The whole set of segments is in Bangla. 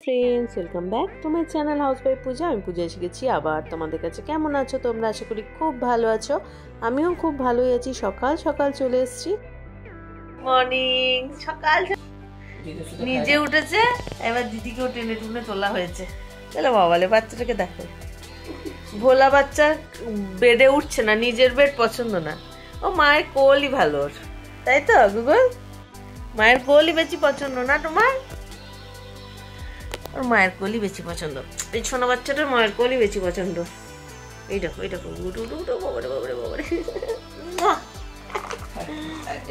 Friends, welcome back to my channel house by Puja. আমি পূজা এসে গেছি আবার তোমাদের কাছে। কেমন আছো তোমরা? আশা করি খুব ভালো আছো। আমিও খুব ভালোই আছি। সকাল সকাল চলে এসেছি। মর্নিং। সকাল নিজে উঠেছে, এবার দিদিকেও টেনে টুনে তোলা হয়েছে। চলো বাবালে, বাচ্চাটাকে দেখো। ভোলা বাচ্চা বেডে উঠছে না, নিজের বেড পছন্দ না। ও মায়ের কোলই ভালো, তাই তো গুগল? মায়ের কোলই বেশি পছন্দ না তোমার? ওর মায়ের কোলই বেশি পছন্দ। এই ছোট বাচ্চাটার মায়ের কোলই বেশি পছন্দ। এই দেখো এই দেখো, উঠো উঠো উঠো, বাবারে বাবারে বাবারে।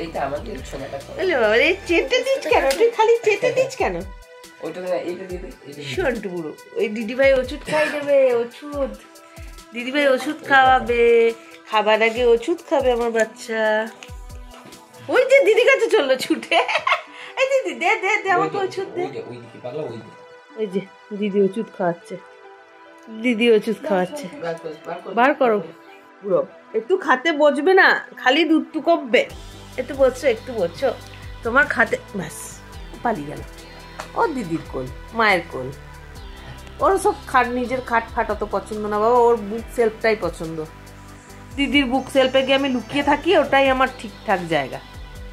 এইটা আমাদের ছোটটা করে। বলে বাবারে, চেটে দিস কেন তুই? খালি চেটে দিস কেন? ওইটা এইটা দিবি, এইটা শোনটু বুড়ো, ওই দিদিভাই ওষুধ খাই দেবে। ওষুধ দিদিভাই ওষুধ খাওয়াবে, খাবার আগে ওষুধ খাবে আমার বাচ্চা। ওই যে দিদি কাছে চললো ছুটে। এই দিদি দে দে দে আমাকে ওষুধ দে। ওইদিকে পাগলা, ওইদিকে। ওই যে দিদি ওষুধ খাওয়াচ্ছে, দিদি ওষুধ খাওয়াচ্ছে। বার করো পুরো। একটু খাতে বসবে না, খালি দুধটু কমবে। একটু বসছো, একটু বসছো, তোমার খাতে ব্যাস পালিয়ে গেল। ও দিদির কোল, মায়ের কোল। ওর সব খাট, নিজের খাট ফাট অত পছন্দ না বাবা। ওর বুক সেলফটাই পছন্দ। দিদির বুক সেলফে গিয়ে আমি লুকিয়ে থাকি, ওটাই আমার ঠিকঠাক জায়গা।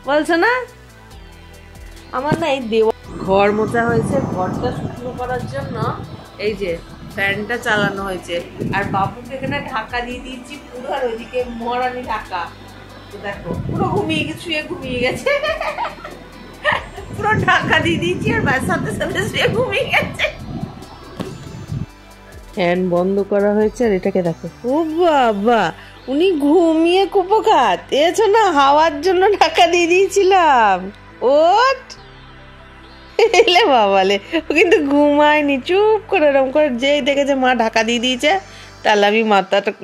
বলছো না? আমার না এই দেওয়া ঘর মোছা হয়েছে, ঘরটা শুকনো করার জন্য এই যে ফ্যানটা চালানো হয়েছে। আর বাবুকে এখানে ঢাকা দিয়ে দিয়েছি পুরো, আর ওইদিকে মহারানি ঢাকা। তো দেখো পুরো ঘুমিয়ে গেছে, শুয়ে ঘুমিয়ে গেছে। পুরো ঢাকা দিয়ে দিয়েছি, আর ব্যাস সাথে সাথে শুয়ে ঘুমিয়ে গেছে। ফ্যান বন্ধ করা হয়েছে, আর এটাকে দেখো। ও বাবা, উনি ঘুমিয়ে কুপোকাত এছো না, হাওয়ার জন্য ঢাকা দিয়ে দিয়েছিলাম। ওট এলে বাবালে, ও কিন্তু ঘুমায়নি, চুপ করে এরকম করে যেই দেখেছে মা ঢাকা দিয়ে দিয়েছে, তাহলে আমি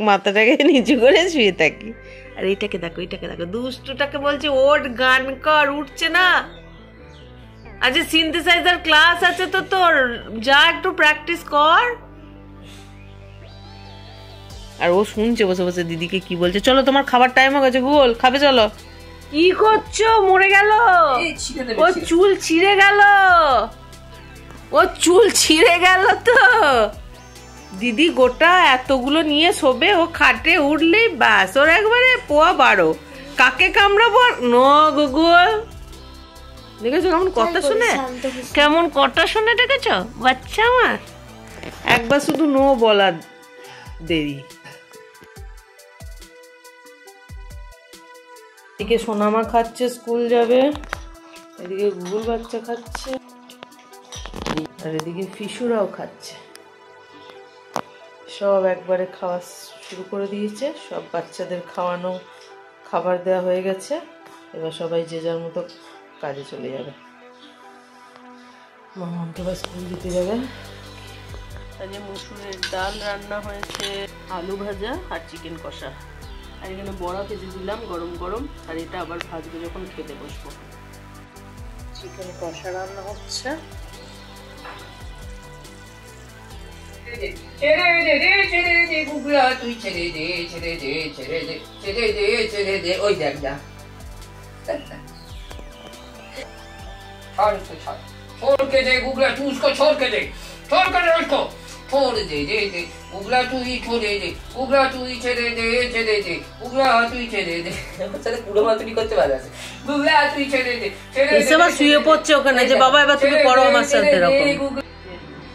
মাথাটাকে নিচু করে শুয়ে থাকি। আর এইটাকে দেখো, এইটাকে দেখো, দুষ্টুটাকে বলছে ওঠ, গান কর, উঠছে না। আজ সিনথেসাইজার ক্লাস আছে তো তোর, যা একটু প্র্যাকটিস কর। আর ও শুনছে বসে বসে দিদিকে কি বলছে। চলো তোমার খাবার টাইম হয়ে গেছে, গুগল খাবে চলো। কি করছো? মরে গেল ও, চুল ছিঁড়ে গেল, ও চুল ছিঁড়ে গেল তো। দিদি গোটা এতগুলো নিয়ে শোবে, ও খাটে উঠলেই ব্যাস ওর একবারে পোয়া 12। কাকে কামড়াবো ন গুগল? দেখেছো কেমন কথা শুনে, কেমন কথা শুনে দেখেছো বাচ্চা আমার? একবার শুধু নো বলা দেরি। এদিকে সোনামা খাচ্ছে, স্কুল যাবে। এদিকে গুগল বাচ্চা খাচ্ছে, আর এদিকে ফিশুরাও খাচ্ছে। সব একবারে খাওয়া শুরু করে দিয়েছে। সব বাচ্চাদের খাওয়ানো, খাবার দেওয়া হয়ে গেছে। এবার সবাই যে যার মতো কাজে চলে যাবে। মামাকে বা স্কুল দিতে যাবে। আজ মসুরের ডাল রান্না হয়েছে, আলু ভাজা আর চিকেন কষা। আর এখানে বড়া ভেজে দিলাম গরম গরম, আর এটা আবার ভাজবো যখন খেতে বসবো। চিকেন কষা রান্না হচ্ছে। ওই দেখ যা, छोड़ के दे गुगला, तू उसको छोड़ के दे, छोड़ कर दे उसको, छोड़ दे दे दे गुगला, तू ही छोड़े दे गुगला, तू ही ছেড়ে দে ছেড়ে দে গুগলা, তুই ছেড়ে দে। সাথে পুরো মাতুরি করতে পারে আছে, গুগলা তুই ছেড়ে দে ছেড়ে দে। এসে আবার শুয়ে পড়ছে ওখানে যে বাবা এবার তুমি পড়ো আমার সাথে। এরকম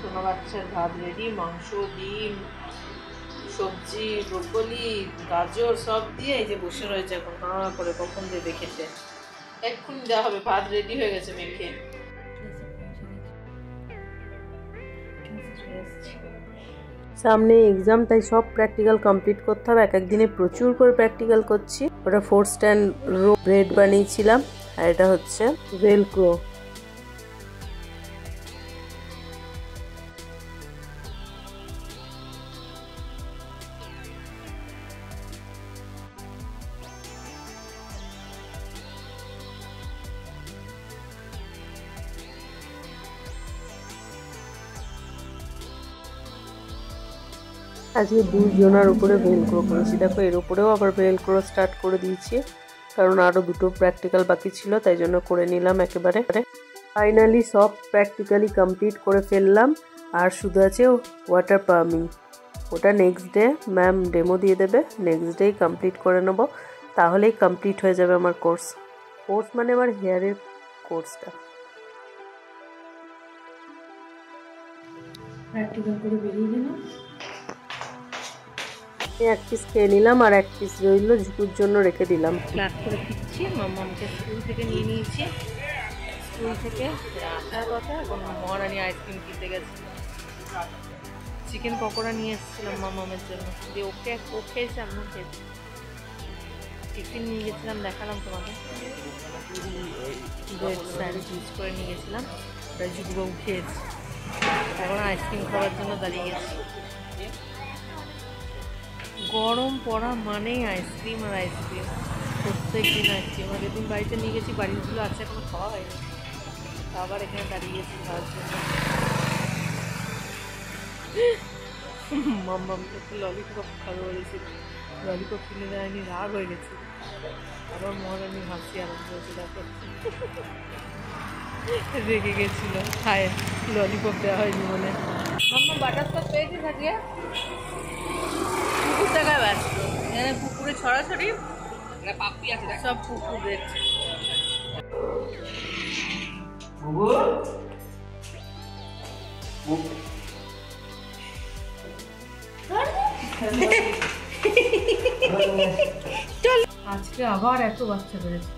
সোনা বাচ্চার ভাত রেডি, মাংস, ডিম, সবজি, ব্রোকলি, গাজর সব দিয়ে এই যে বসে রয়েছে এখন রান্না করে। কখন দিয়ে দেখেছে, এক্ষুনি দেওয়া হবে। ভাত রেডি হয়ে গেছে মেখে। সামনে এক্সাম, তাই সব প্র্যাকটিক্যাল কমপ্লিট করতে হবে। এক একদিনে প্রচুর করে প্র্যাকটিক্যাল করছি। ওটা 4 স্ট্যান্ড রো ব্রেড বানিয়েছিলাম, আর এটা হচ্ছে ভেলক্রো। আজকে 2 জনের উপরে ভেলক্রো করেছি। দেখো এর উপরেও আবার ভেলক্রো স্টার্ট করে দিয়েছি, কারণ আরও 2টো প্র্যাকটিক্যাল বাকি ছিল, তাই জন্য করে নিলাম একেবারে। ফাইনালি সব প্র্যাকটিক্যালি কমপ্লিট করে ফেললাম, আর শুধু আছে ওয়াটার পাম্পিং। ওটা নেক্সট ডে ম্যাম ডেমো দিয়ে দেবে, নেক্সট ডেই কমপ্লিট করে নেব, তাহলেই কমপ্লিট হয়ে যাবে আমার কোর্স মানে আমার হেয়ারের কোর্সটা। প্র্যাকটিক্যাল করে বেরিয়ে গেলাম, এক পিস খেয়ে নিলাম আর এক পিস রইল ঝুকুর জন্য রেখে দিলাম। ক্লাস করে ফিরছি, মামাকে স্কুল থেকে নিয়ে নিয়েছি, স্কুল থেকে আসার কথা এখন মহারানী আইসক্রিম কিনতে গেছে। চিকেন পকোড়া নিয়ে এসেছিলাম মামামের জন্য, যে ওকে খেয়েছে আমিও খেয়েছি। টিফিন নিয়ে গেছিলাম, দেখালাম তোমাকে, ব্রেড স্যান্ডউইচ ইউজ করে নিয়ে গেছিলাম, ওটা ঝুকুবাবু খেয়েছি। এখন আইসক্রিম খাওয়ার জন্য দাঁড়িয়ে গেছি। গরম পড়া মানেই আইসক্রিম আর আইসক্রিম, প্রত্যেক দিন আইসক্রিম। আগের দিন বাড়িতে নিয়ে গেছি, বাড়িগুলো আছে এখনো খাওয়া হয়নি, আবার এখানে দাঁড়িয়ে গেছি খাওয়ার জন্য। মাম্মামকে একটু ললিপপ খাবে বলেছিল, ললিপপ কিনে দেয়নি, রাগ হয়ে গেছে। আবার মহারানী হাসি আরম্ভ হয়েছে, দেখো রেগে গেছিল, খায় ললিপপ দেওয়া হয়নি বলে। মাম্মা বাটারস্কচ পেয়েছি থাকে পুকুর টাকায় ব্যস্ত, এখানে পুকুরে ছড়াছড়ি পাপ্পি আছে সব পুকুর দেখছে। আজকে আবার এত বাচ্চা বেড়েছে।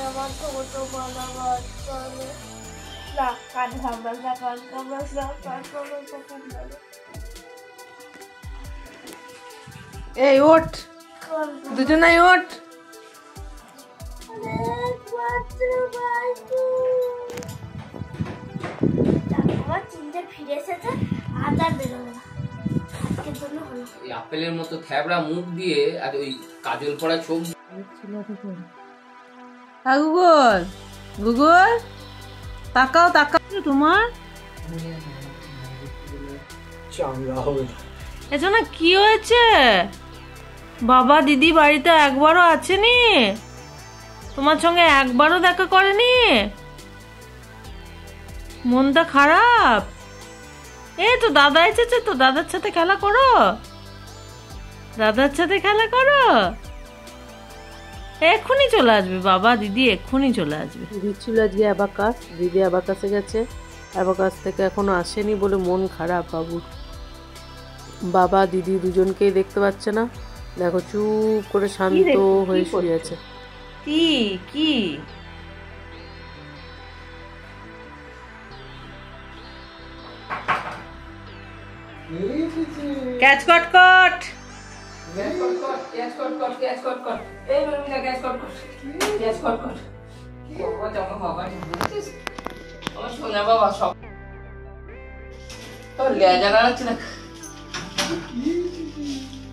আমার তো কত ভালো বাচ্চা না, কান ঘামড়াস না, কান ঘামড়াস না, কান ঘামড়াস না, খুব ভালো। এই ওঠ, দুজনাই ওঠ। আপেলের মতো থ্যাবড়া মুখ দিয়ে আর ওই কাজল পড়া চোখ। গুগল গুগল তাকাও তাকাও, তোমার এজন্য কি হয়েছে? বাবা দিদি বাড়িতে একবারও আসেনি, তোমার সঙ্গে একবারও দেখা করেনি, মনটা খারাপ? এই তো দাদা এসেছে, তো দাদার সাথে খেলা করো, দাদার সাথে খেলা করো। এক্ষুনি চলে আসবে বাবা দিদি, এক্ষুনি চলে আসবে। দিচ্ছিল আজকে অ্যাবাকাস, দিদি অ্যাবাকাসে গেছে, অ্যাবাকাস থেকে এখনো আসেনি বলে মন খারাপ বাবুর। বাবা দিদি দুজনকেই দেখতে পাচ্ছে না, দেখো চুপ করে শান্ত হয়ে শুয়ে আছে। কি কি ক্যাচ কট কট,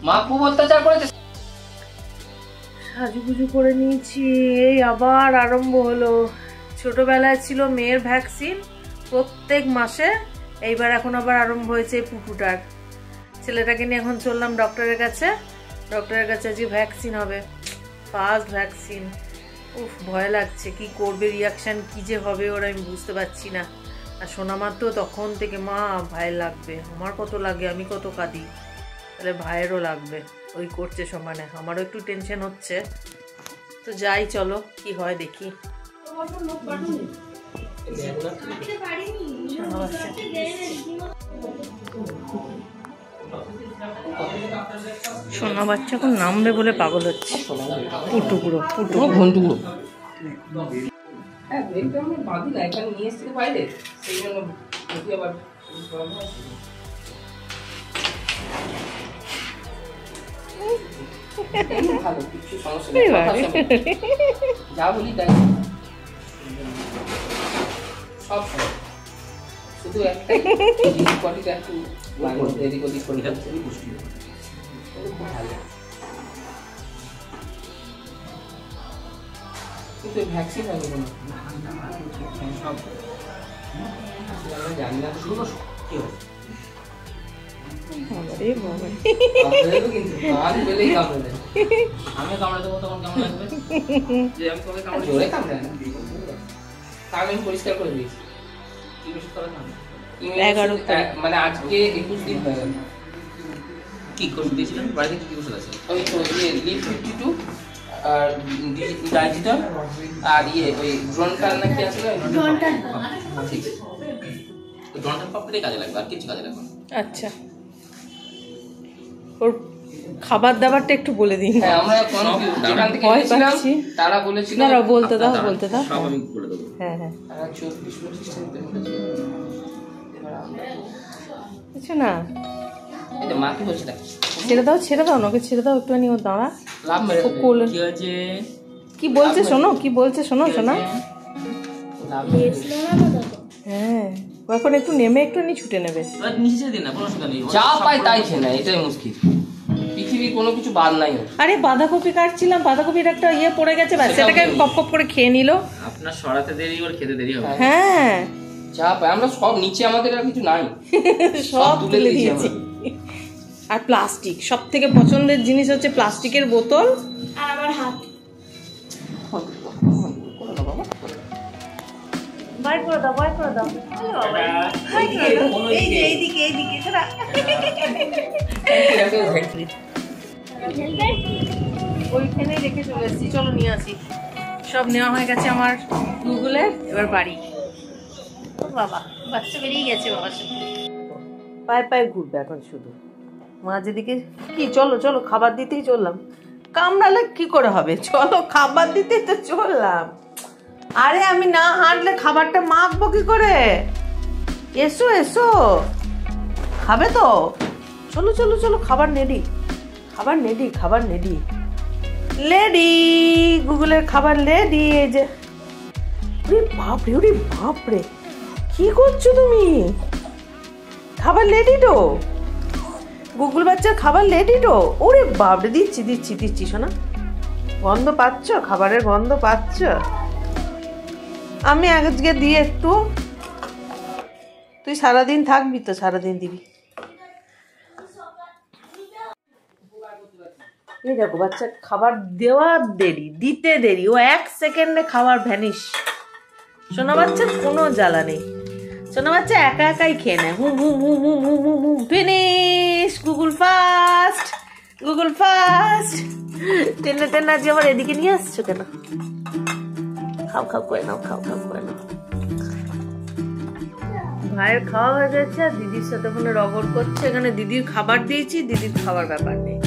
মা খুব অত্যাচার করেছে। সাজুগুজু করে নিয়েছি, এই আবার আরম্ভ হলো। ছোটবেলায় ছিল মেয়ের ভ্যাকসিন প্রত্যেক মাসে, এইবার এখন আবার আরম্ভ হয়েছে পুটুটার। ছেলেটাকে নিয়ে এখন চললাম ডক্টরের কাছে, ডক্টরের কাছে আজকে ভ্যাকসিন হবে, ফার্স্ট ভ্যাকসিন। উফ ভয় লাগছে, কি করবে, রিয়াকশান কি যে হবে ওরা আমি বুঝতে পারছি না। আর সোনামার তো তখন থেকে মা ভাই লাগবে, আমার কত লাগে, আমি কত কাঁদি, তাহলে ভাইয়েরও লাগবে, ওই করছে সমানে, আমারও একটু টেনশন হচ্ছে। তো যাই চলো কি হয় দেখি। সোনা বাচ্চা এখন নামবে বলে পাগল হচ্ছে, পুটুকুড়ো পুটুকুড়ো ঘন্টুকুড়ো। হ্যাঁ ব্রেকটা আমি বাঁধি না, এখানে নিয়ে এসেছি বাইরে, সেই জন্য আবার ভালো কিছু সমস্যা নেই, যা বলি তাই সব শুধু একটাই কটিটা একটু দেরি করি করে যাচ্ছে, খুব ভালো। কিন্তু ভ্যাকসিন হবে না সব জানি না শুরু করো কি হয় বাবারে বাবারে কিন্তু কান পেলেই কামড়ে আমি কামড়ে দেবো তখন কেমন লাগবে যে আমি তোকে কামড়ে জোরে কামড়ে না কান আমি পরিষ্কার করে দিয়েছি কি বেশি করে না 11 মানে আজকে 21 দিন হয়ে গেল কি করে দিয়েছিলাম বাড়িতে কি ওষুধ আছে ওই তো লিপ 52 আর ডাইজিটাল আর ওই ড্রনটাল নাকি আছে না ড্রনটাল ঠিক আছে তো ড্রনটাল পাপড়ে কাজে লাগবে আর কিছু কাজে লাগবে আচ্ছা ওর খাবার দাবারটা একটু বলে দিন হ্যাঁ আমরা কনফিউজ যেখান থেকে এসেছিলাম তারা বলেছিল না বলতে দাও সব আমি বলে দেবো হ্যাঁ 24-25 কিছু না এই যে মা কি বলছে ছেড়ে দাও ওকে ছেড়ে দাও একটুখানি ও দাঁড়া লাভ মেরে কি আছে কি বলছে শোনো শোনা হ্যাঁ এখন একটু নেমে একটুখানি ছুটে নেবে নিচে দিন না কোনো অসুবিধা নেই যা পায় তাই খেয়ে না এটাই মুশকিল পৃথিবীর কোনো কিছু বাদ নাই আরে বাঁধাকপি কাটছিলাম বাঁধাকপির একটা পড়ে গেছে ব্যাস সেটাকে কপ কপ করে খেয়ে নিল আপনার সরাতে দেরি ওর খেতে দেরি হবে হ্যাঁ যা পাই আমরা সব নিচে আমাদের আর কিছু নাই সব তুলে দিয়েছি আর প্লাস্টিক সবথেকে পছন্দের জিনিস হচ্ছে প্লাস্টিকের বোতল আর আমার হাত বাইর করে দাও এইদিকে ওইখানেই রেখে চলে এসেছি চলো নিয়ে আসি সব নেওয়া হয়ে গেছে আমার গুগলে এবার বাড়ি বাবা বাচ্চা বেরিয়ে গেছে বাবার সাথে পায়ে ঘুরবে এখন শুধু মা যেদিকে কি চলো খাবার দিতেই চললাম কামড়ালে কি করে হবে চলো খাবার দিতেই তো চললাম আরে আমি না হাঁটলে খাবারটা মাখবো কি করে এসো খাবে তো চলো খাবার নেডি লেডি গুগলের খাবার লেডি এই যে ওরে বাপরে কি করছো তুমি খাবার লেডি তো গুগল বাচ্চার খাবার লেডি তো ওরে বাপরে দিচ্ছি শোনা গন্ধ পাচ্ছ খাবারের গন্ধ পাচ্ছ আমি আজকে দিয়ে একটু তুই সারাদিন থাকবি তো সারাদিন দিবি এই দেখো বাচ্চা খাবার দেওয়ার দেরি দিতে দেরি ও 1 সেকেন্ডে খাবার ভ্যানিশ সোনা বাচ্চার কোনো জ্বালা নেই সোনা বাচ্চা একাই খেয়ে নেয় হুম ফিনিশ গুগল ফাস্ট টেনে যে আবার এদিকে নিয়ে আসছো কেন খাও করে নাও ভাইয়ের খাওয়া হয়ে যাচ্ছে আর দিদির সাথে ওখানে রগড় করছে এখানে দিদির খাবার দিয়েছি দিদির খাবার ব্যাপার নেই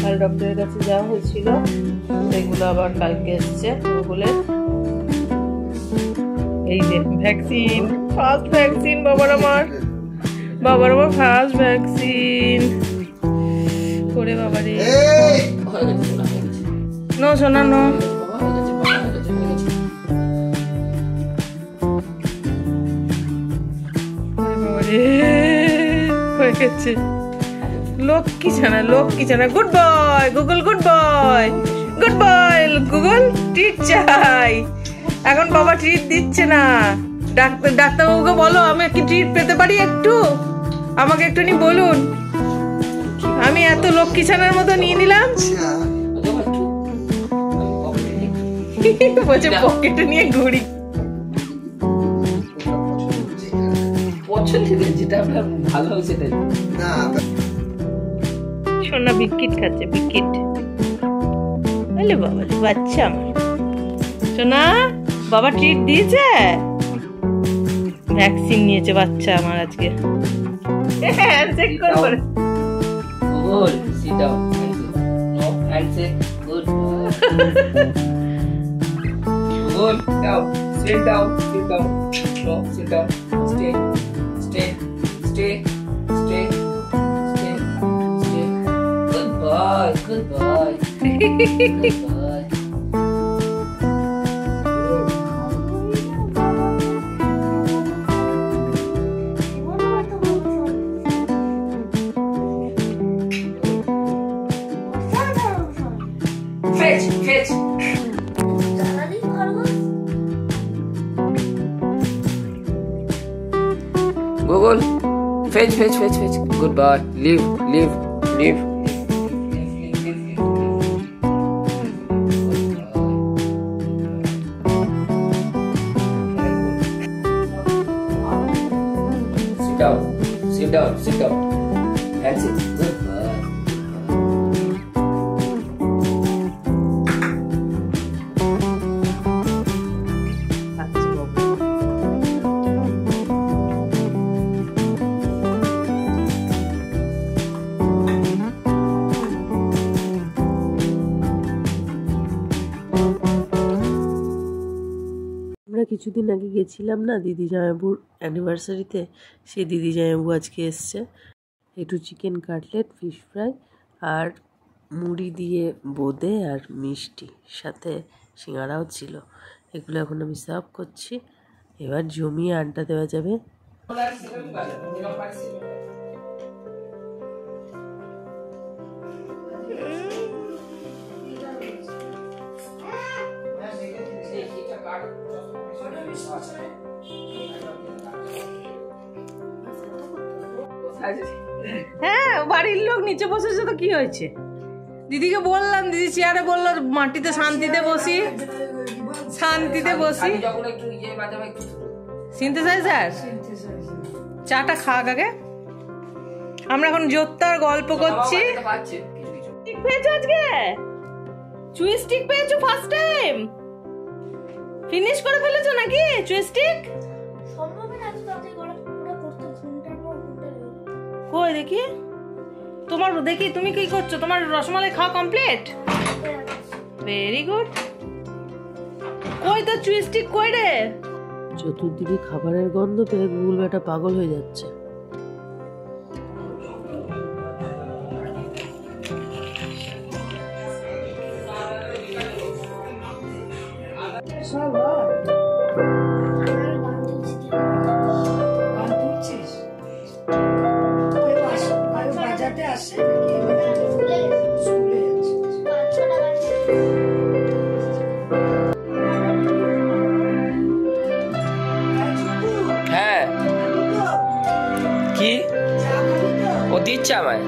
কাল ডক্টরের কাছে যাওয়া হয়েছিল এগুলো আবার কালকে এসছে গুগলের এই যে ভ্যাকসিন ফার্স্ট ভ্যাকসিন বাবার আমার ফার্স্ট ভ্যাকসিন করে বাবারে নো সোনা নো বাবারে হয়ে গেছে লক্ষ্মী ছানা good boy Google good boy Google treat চাই এখন বাবা ট্রিট দিচ্ছে না ডাক্তারবাবুকে বলো আমি কি ট্রিট পেতে পারি একটু আমাকে একটুখানি বলুন আমি এত লক্ষ্মী ছানার মতো নিয়ে নিলাম বলছে পকেটে নিয়ে ঘুরি পছন্দের যেটা আপনার ভালো সেটাই সোনা বিস্কিট খাচ্ছে বিস্কিট বলে বাবা বাচ্চা আমার সোনা বাবা ট্রিট দিয়েছে ভ্যাকসিন নিয়েছে বাচ্চা আমার আজকে হ্যান্ডশেক করে good sit down no handshake good good down sit down no sit down stay goodbye fetch fetch Google fetch fetch fetch fetch good bye leave leave leave sit down sit down that's it good boy আমরা কিছুদিন আগে গেছিলাম না দিদি জামাইবুর অ্যানিভার্সারিতে, সেই দিদি জামাইবু আজকে এসছে। একটু চিকেন কাটলেট, ফিশ ফ্রাই আর মুড়ি দিয়ে বোঁদে আর মিষ্টি, সাথে সিঙ্গাড়াও ছিল। এগুলো এখন আমি সার্ভ করছি, এবার জমিয়ে আড্ডা দেওয়া যাবে। হ্যাঁ, বাড়ির লোক নিচে বসেছে তো কি হয়েছে? দিদিকে বললাম, দিদি চেয়ারে বললো মাটিতে শান্তিতে বসি, শান্তিতে বসি। সিনথেসাইজার চাটা খাক আগে। আমরা এখন জোত্তার গল্প করছি। স্টিক পেয়েছো আজকে? চুই স্টিক পেয়েছো ফার্স্ট টাইম? ফিনিশ করে ফেলেছো নাকি চুই স্টিক? কই দেখি তোমার, দেখি তুমি কি করছো? তোমার রসমালাই খাওয়া কমপ্লিট? Very good. কই তো চুই স্টিক কই রে? চতুর্দিকে খাবারের গন্ধ পেয়ে গুগল বেটা পাগল হয়ে যাচ্ছে। হ্যাঁ কি ও দিচ্ছে আমায়?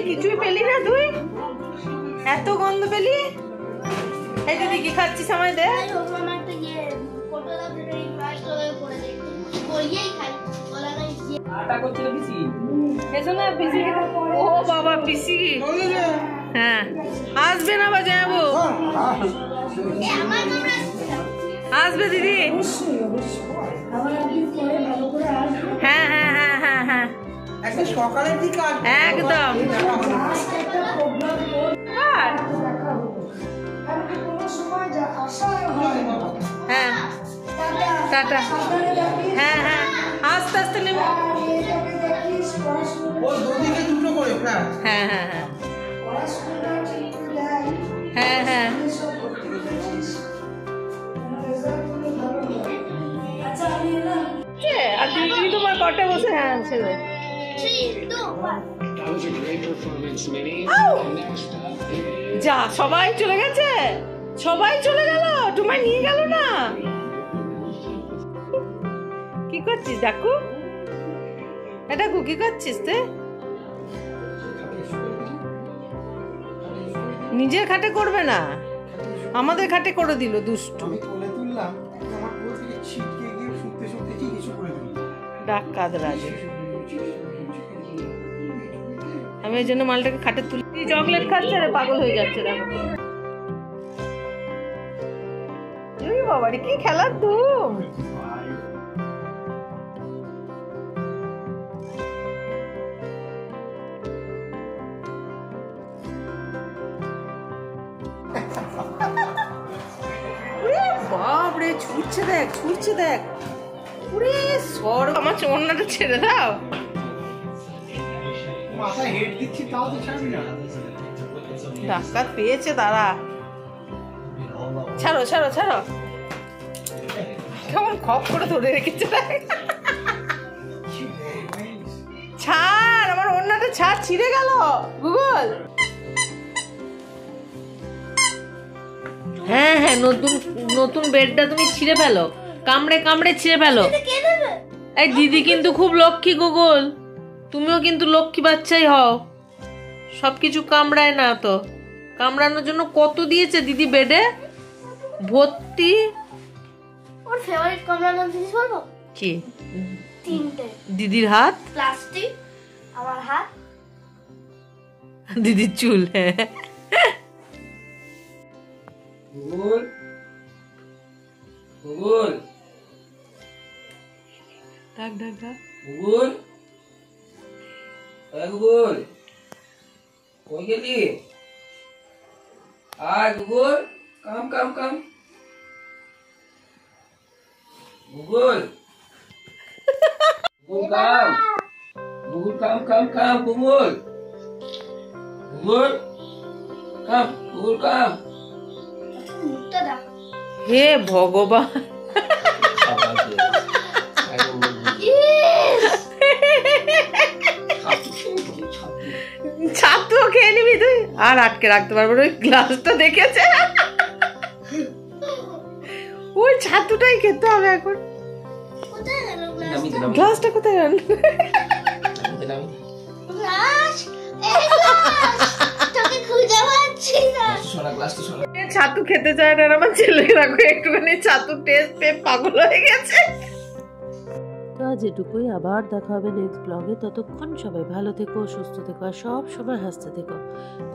কিছুই পেলি না তুই? এত গন্ধ পেলি? এই দিদি কি খাচ্ছিস আমায় দে। ও বাবা পিসি, হ্যাঁ আসবে না বা যাবো, আসবে দিদি। হ্যাঁ হ্যাঁ হ্যাঁ হ্যাঁ হ্যাঁ একদম। হ্যাঁ টাটা। হ্যাঁ হ্যাঁ আস্তে আস্তে নেব। হ্যাঁ হ্যাঁ হ্যাঁ হ্যাঁ হ্যাঁ আর দিদি তোমার কটে বসে। হ্যাঁ ছেড়ে যা, সবাই চলে গেছে, সবাই চলে গেল, তোমায় নিয়ে গেল না। কি করছিস ডাকু? এটা কি করছিস তুই? নিজের খাটে করবে না, আমাদের খাটে করে দিল দুষ্টু। ডাকাত রাজে। আমি এই জন্য মালটাকে খাটে তুলি। চকলেট খাচ্ছে রে, পাগল হয়ে যাচ্ছে। বাবারে কি খেলার ধুম। ছুটছে দেখ, ছুটছে দেখ। ওরে সর, আমার ওড়নাটা ছেড়ে দাও। মাথায় হেড দিচ্ছি তাও তো ছাড়বি না। ডাক্তার পেয়েছে তারা। ছাড়ো ছাড়ো ছাড়ো, কেমন খপ করে ধরে রেখেছে। ছাড়, আমার ওড়নাটা ছাড়, ছিঁড়ে গেল। গুগল, হ্যাঁ হ্যাঁ, নতুন নতুন বেডটা তুমি ছিঁড়ে ফেলো, কামড়ে কামড়ে ছিঁড়ে ফেলো। এই দিদি কিন্তু খুব লক্ষ্মী গুগল, তুমিও কিন্তু লক্ষ্মী বাচ্চাই হও, সবকিছু কামড়ায় না তো। কামড়ানোর জন্য কত দিয়েছে দিদি বেডে ভর্তি। ওর ফেভারিট কামড়ানোর জিনিস বলবো কি? 3টে। দিদির হাত, প্লাস্টিক, আমার হাত, দিদির চুল। হ্যাঁ, গুগল গুগল ডাক ডাক ডাক। গুগল, গুগল কই গেলি? আয় গুগল, কাম কাম কাম। গুগল গুগল কাম, গুগল কাম কাম কাম। গুগল গুগল কাম, গুগল কাম। মুখটা দাও। হে ভগবান, ছাতু খেয়ে নিবি তুই, আর আটকে রাখতে পারবো না। ওই গ্লাসটা দেখেছে, ওই ছাতুটাই খেতে হবে এখন। কোথায় গেল নামি দে, নামি দে, গ্লাসটা কোথায় গেল? নামি দে, নামি দে। গ্লাস? এই গ্লাস! তোকে খুঁজে পাচ্ছি না। সরা, গ্লাসটা সরা। ছাতু খেতে চায় না, আর আমার ছেলে রাখো একটুখানি ছাতু টেস্ট পেয়ে পাগল হয়ে গেছে। তো আজ এটুকুই, আবার দেখা হবে নেক্সট ব্লগে। ততক্ষণ সবাই ভালো থেকো, সুস্থ থেকো, আর সব সময় হাসতে থেকো।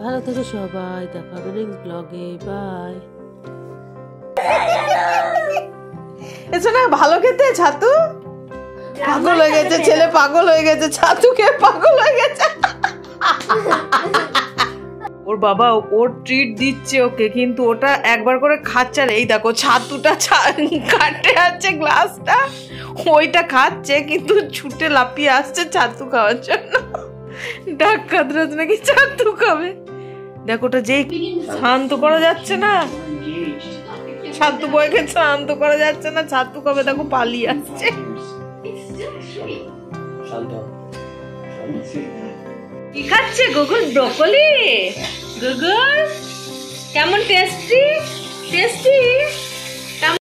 ভালো থেকো সবাই, দেখা হবে নেক্সট ব্লগে। বাই। এসো না, ভালো খেতে ছাতু। পাগল হয়ে গেছে ছেলে, পাগল হয়ে গেছে ছাতু খেয়ে, পাগল হয়ে গেছে। ওর বাবা ওর ট্রিট দিচ্ছে ওকে, কিন্তু ওটা একবার করে খাচ্ছে। আর এই দেখো ছাতুটা কাটে আছে গ্লাসটা, ওইটা খাচ্ছে, কিন্তু ছুটে লাফিয়ে আসছে ছাতু খাওয়ার জন্য। ডাক কাতরাজ নাকি ছাতু খাবে। দেখো ওটা যেই শান্ত করা যাচ্ছে না, ছাতু বইকে শান্ত করা যাচ্ছে না, ছাতু খাবে, দেখো পালিয়ে আসছে। শান্ত হ। কি খাচ্ছে গুগল? ব্রকলি। গুগল কেমন টেস্টি টেস্টি